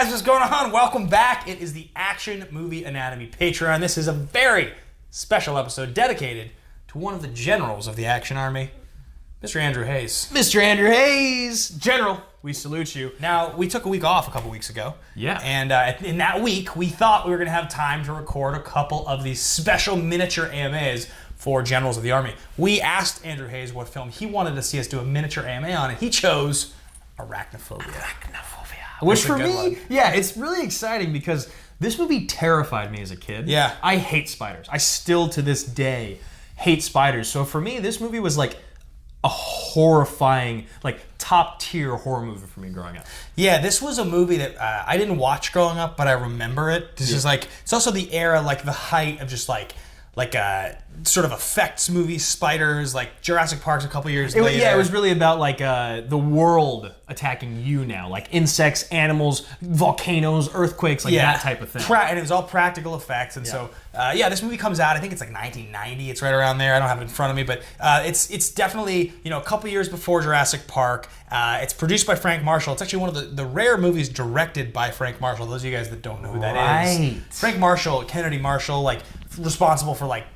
guys, what's going on? Welcome back. It is the Action Movie Anatomy Patreon. This is a very special episode dedicated to one of the generals of the Action Army, Mr. Andrew Hayes. Mr. Andrew Hayes, General, we salute you. Now, we took a week off a couple weeks ago. Yeah. And in that week, we thought we were going to have time to record a couple of these special miniature AMAs for generals of the Army. We asked Andrew Hayes what film he wanted to see us do a miniature AMA on, and he chose Arachnophobia. Which for me, yeah, it's really exciting because this movie terrified me as a kid. Yeah. I hate spiders. I still, to this day, hate spiders. So for me, this movie was like a horrifying, like top-tier horror movie for me growing up. Yeah, this was a movie that I didn't watch growing up, but I remember it. This is like, it's also the era, like the height of just like sort of effects movies, spiders, like Jurassic Park's a couple years later. Yeah, it was really about like the world attacking you now, like insects, animals, volcanoes, earthquakes, like that type of thing. And it was all practical effects, and so this movie comes out. I think it's like 1990. It's right around there. I don't have it in front of me, but it's definitely a couple years before Jurassic Park. It's produced by Frank Marshall. It's actually one of the rare movies directed by Frank Marshall. Those of you guys that don't know who that is, Frank Marshall, Kennedy Marshall, like responsible for like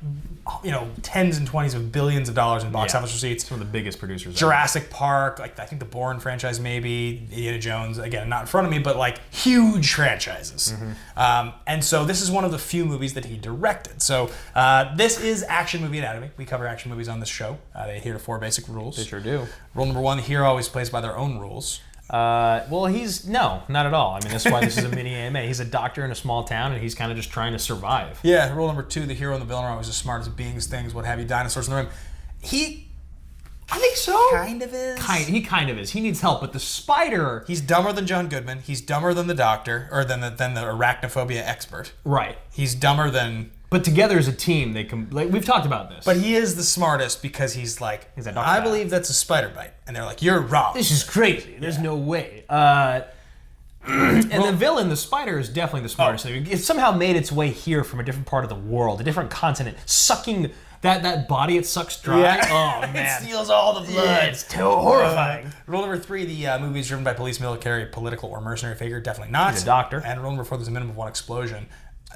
tens and twenties of billions of dollars in box office receipts. It's one of the biggest producers. Jurassic Park, like I think the Bourne franchise, maybe Indiana Jones. Again, not in front of me, but like huge franchises. And so this is one of the few movies that he directed. So this is Action Movie Anatomy. We cover action movies on this show. They adhere to 4 basic rules. They sure do. Rule number 1: the hero always plays by their own rules. Well, no, not at all. I mean, that's why this is a mini AMA. He's a doctor in a small town, and he's kind of just trying to survive. Yeah. Rule number 2: the hero and the villain are always as smart as beings, things, what have you, dinosaurs in the room. I think so. Kind of is. He kind of is. He needs help, but the spider. He's dumber than John Goodman. He's dumber than the doctor, or than the arachnophobia expert. Right. He's dumber than. But together as a team, they can. Like, we've talked about this. But he is the smartest because he's like, I believe that's a spider bite, and they're like, you're wrong. This is crazy. There's no way. And the villain, the spider, is definitely the smartest. It somehow made its way here from a different part of the world, a different continent, sucking that body it sucks dry. Yeah. Oh man, it steals all the blood. Yeah, it's horrifying. Rule number 3: the movie is driven by police, military, political, or mercenary figure. Definitely not. He's a doctor. And rule number 4: there's a minimum of 1 explosion.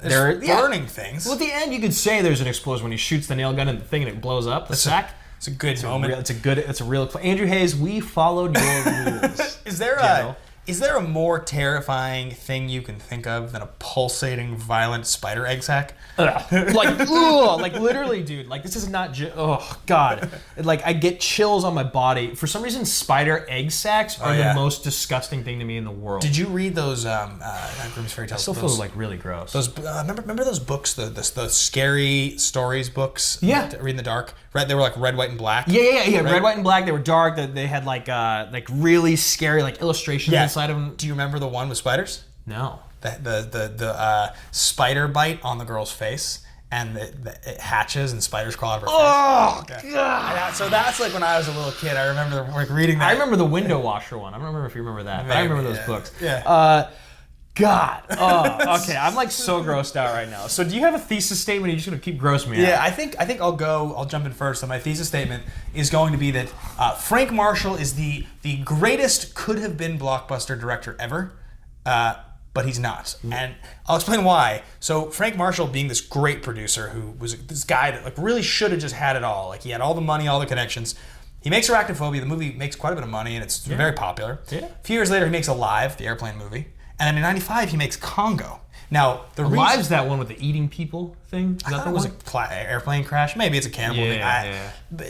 There's burning things. Well, at the end, you could say there's an explosion when he shoots the nail gun in the thing and it blows up. The sack. It's a good moment. It's a real. Andrew Hayes, we followed your rules. Is there a more terrifying thing you can think of than a pulsating, violent spider egg sac? Like literally, dude. Like this is not. Oh God. Like I get chills on my body. For some reason, spider egg sacs are the most disgusting thing to me in the world. Did you read those Grimm's Fairy Tales? I still feel like really gross. Those remember those books, the scary stories books? Yeah. Read in the dark. Right, they were like red, white, and black. Yeah. Right? Red, white, and black. They were dark. They had like really scary like illustrations inside of them. Do you remember the one with spiders? No. The spider bite on the girl's face, and it hatches and spiders crawl out of her face. Oh God! So that's like when I was a little kid. I remember like reading that. I remember the window washer one. I don't remember if you remember that, but I remember those books. Yeah. God. Oh, okay. I'm like so grossed out right now. So do you have a thesis statement? Or are you just gonna keep grossing me out? Yeah, I think I'll jump in first. So my thesis statement is going to be that Frank Marshall is the greatest could have been blockbuster director ever, but he's not. And I'll explain why. So Frank Marshall, being this great producer who was this guy that like really should have just had it all. Like he had all the money, all the connections. He makes Arachnophobia. The movie makes quite a bit of money and it's very popular. Yeah. A few years later, he makes Alive, the airplane movie. And then in '95, he makes Congo. Now, Alive's that one with the eating people thing? Is that the was an airplane crash? Maybe it's a cannibal thing.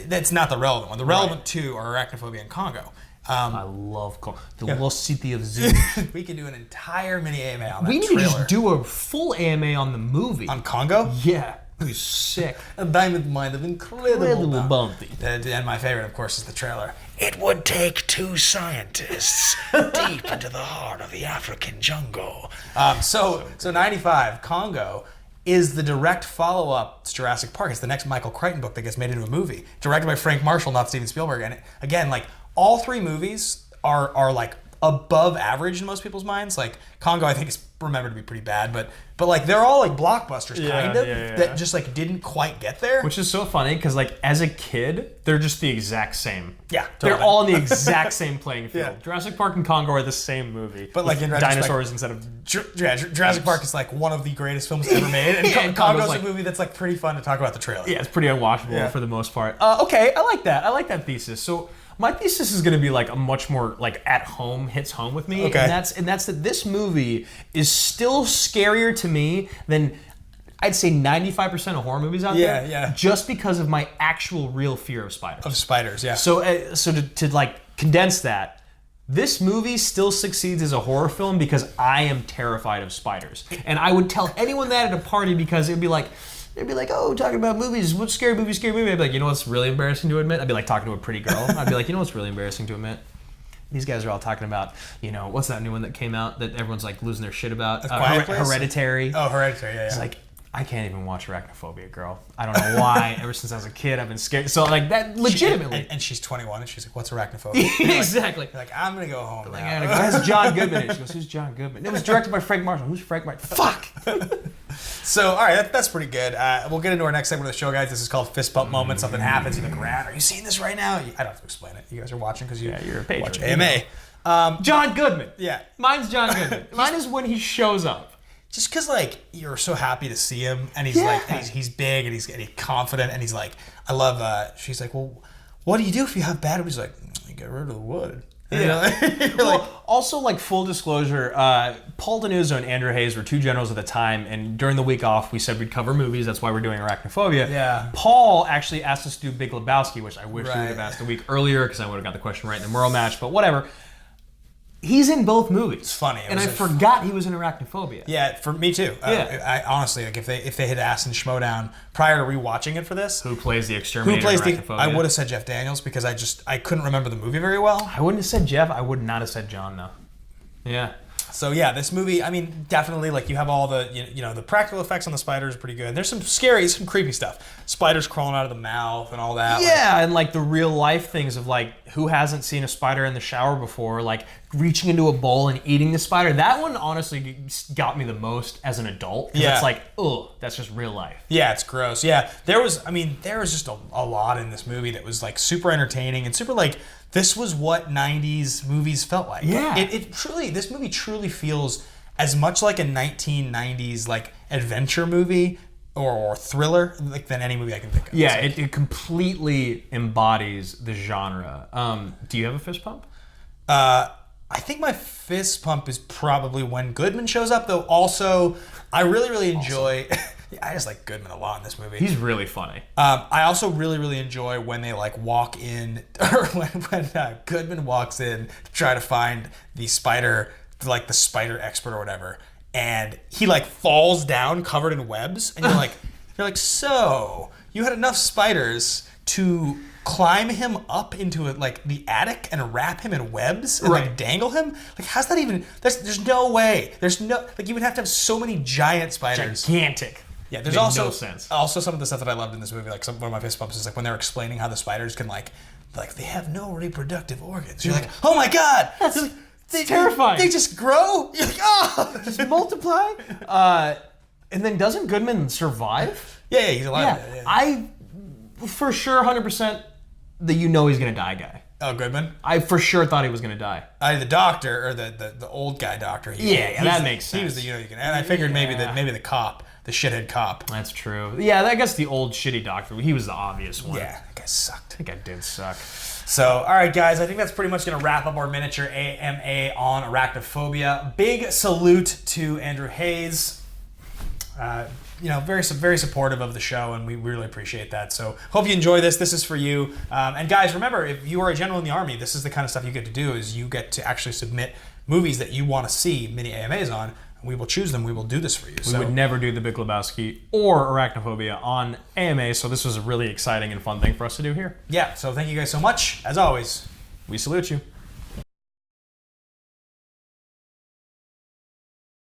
That's not the relevant one. The relevant two are Arachnophobia and Congo. I love Congo. The lost city of Zoo. We can do an entire mini AMA on that We need trailer. to just do a full AMA on the movie. On Congo? Yeah. It was sick. A diamond mine of incredible bounty. And my favorite, of course, is the trailer. It would take 2 scientists deep into the heart of the African jungle. So 95, Congo is the direct follow-up to Jurassic Park. It's the next Michael Crichton book that gets made into a movie. Directed by Frank Marshall, not Steven Spielberg. And again, like, all 3 movies are like above average in most people's minds. Like, Congo, I think, is remember to be pretty bad, but like they're all like blockbusters kind of that just like didn't quite get there. Which is so funny because like as a kid, they're just the exact same. Yeah, they're totally. all in the exact same playing field. Yeah. Jurassic Park and Congo are the same movie, but like in dinosaurs instead of Jurassic Park is like one of the greatest films ever made, and and Congo's like, a movie that's like pretty fun to talk about the trailer. Yeah, it's pretty unwatchable for the most part. Okay, I like that. I like that thesis. So my thesis is going to be like a much more like at home, hits home with me, Okay. and that's that this movie is still scarier to me than I'd say 95% of horror movies out there. Yeah. Just because of my actual real fear of spiders. Of spiders, yeah. So to like condense that, this movie still succeeds as a horror film because I am terrified of spiders, and I would tell anyone that at a party because it'd be like. They'd be like, oh, talking about movies, what's scary movie? I'd be like, you know what's really embarrassing to admit? I'd be like talking to a pretty girl. I'd be like, you know what's really embarrassing to admit? These guys are all talking about, you know, what's that new one that came out that everyone's like losing their shit about? Hereditary. Oh, Hereditary, yeah. It's like, I can't even watch Arachnophobia, girl. I don't know why. Ever since I was a kid, I've been scared. So like that, legitimately. And she's 21, and she's like, what's Arachnophobia? Exactly. You're like, I'm gonna go home Like, now. that's John Goodman. And she goes, who's John Goodman? It was directed by Frank Marshall. Who's Frank Marshall? Fuck! So, all right, that's pretty good. We'll get into our next segment of the show, guys. This is called Fist Bump Moment. Something happens, you look around. Are you seeing this right now? I don't have to explain it. You guys are watching because you're a patron. Watch AMA. John Goodman. Yeah. Mine's John Goodman. Mine is when he shows up. Just because, like, you're so happy to see him, and he's like, and he's big, and he's confident, and he's like, I love. She's like, well, what do you do if you have bad? He's like, you get rid of the wood. Yeah. Also, like, full disclosure, Paul Denuzzo and Andrew Hayes were two generals at the time, and during the week off, we said we'd cover movies. That's why we're doing Arachnophobia. Yeah. Paul actually asked us to do Big Lebowski, which I wish we would have asked a week earlier because I would have got the question right in the Murrow match. But whatever. He's in both movies. It's funny. And I forgot he was in Arachnophobia. Yeah, for me too. I honestly, like, if they had asked in Schmodown prior to rewatching it for this, who plays the exterminator in Arachnophobia? I would have said Jeff Daniels because I couldn't remember the movie very well. I wouldn't have said Jeff. I would not have said John, though. Yeah. So yeah, this movie, I mean, definitely, like, you have all the, you know, the practical effects on the spiders are pretty good. There's some creepy stuff. Spiders crawling out of the mouth and all that. Yeah, and like the real life things of like, who hasn't seen a spider in the shower before, like reaching into a bowl and eating the spider. That one honestly got me the most as an adult. Yeah. It's like, oh, that's just real life. Yeah, it's gross. Yeah, there was just a lot in this movie that was like super entertaining and super like, this was what 90s movies felt like. Yeah. This movie truly feels as much like a 1990s like adventure movie or thriller like than any movie I can think of. Yeah, it completely embodies the genre. Do you have a fist pump? I think my fist pump is probably when Goodman shows up, though also I really enjoy I just like Goodman a lot in this movie. He's really funny. I also really enjoy when they like walk in, or when Goodman walks in to try to find the spider, like the spider expert or whatever, and he like falls down covered in webs, and you're like, so you had enough spiders to climb him up into like the attic and wrap him in webs and like dangle him? Like, how's that even? There's no way. There's no, like, you would have to have so many giant spiders. Gigantic. Yeah, there's no sense. Also some of the stuff that I loved in this movie, like one of my fist bumps is like when they're explaining how the spiders can like they have no reproductive organs. You're like, oh my god, that's terrifying. They just grow. You're like, oh, just multiply. And then doesn't Goodman survive? Yeah, he's alive. Yeah. I for sure 100% that he's gonna die, guy. Oh, Goodman? I for sure thought he was gonna die. The doctor or the old guy doctor. That makes sense. He was the you can, and I figured maybe the cop. The shithead cop. That's true. Yeah, I guess the old shitty doctor. He was the obvious one. Yeah, that guy sucked. That guy did suck. So, all right, guys, I think that's pretty much going to wrap up our miniature AMA on Arachnophobia. Big salute to Andrew Hayes. Very supportive of the show, and we really appreciate that. So, hope you enjoy this. This is for you. And guys, remember, if you are a general in the Army, this is the kind of stuff you get to do, is you get to actually submit movies that you want to see mini AMAs on. We will choose them. We will do this for you. We would never do The Big Lebowski or Arachnophobia on AMA, so this was a really exciting and fun thing for us to do here. Yeah, so thank you guys so much. As always, we salute you.